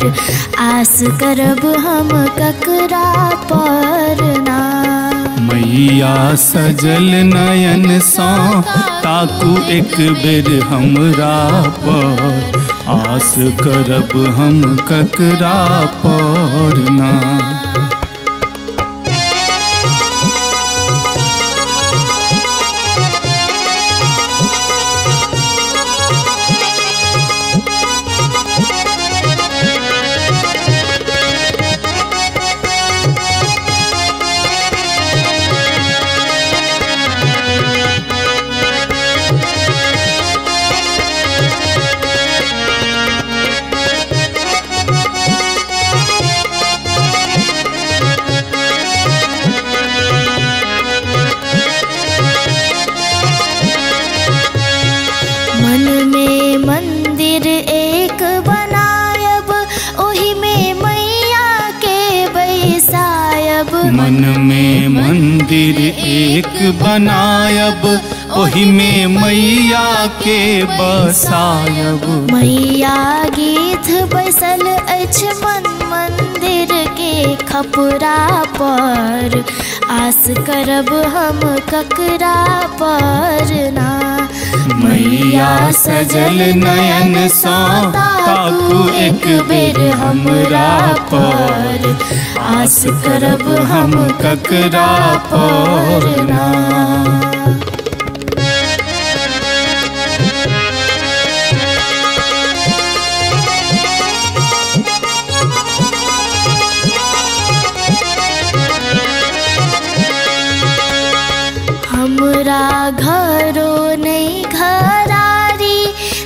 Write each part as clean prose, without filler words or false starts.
पर, आस करब हम ककरा पर ना। मैया सजल नयन सा ताकू एक बेर हमरा पर, आस करब हम ककरा पर ना। मन में मंदिर एक बनायब, ओही में मैया के बैसायब। मन में मंदिर एक बनायब, ओही में मैया के बसायब। मैया गीत बैसल अछि मन मंदिर के खपरा पर, आस करब हम ककरा पर ना। मैया सजल नयन सा ताकू एक बेर हमरा पर, आस करब हम ककरा पर ना। हमरा घरो नहीं घरारी,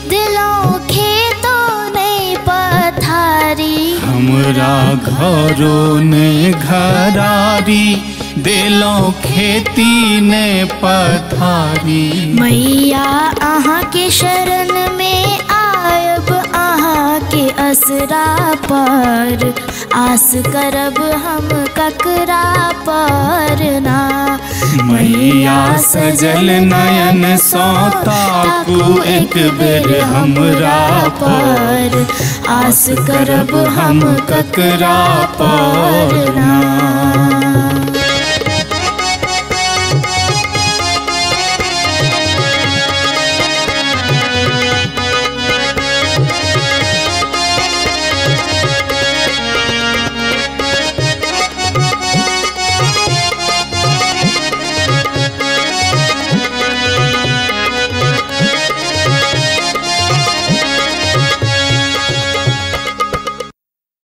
दिलों खेतों नहीं पथारी। हमरा घरो ने घरारी, दिलों खेती ने पथारी। मैया अहाँ के शरण में आयब, अहाँ के असरा पर, आस करब हम ककरा पर ना। मैया सजल नयन सा ताकू एक बेर हमरा पर, आस करब हम ककरा पर ना।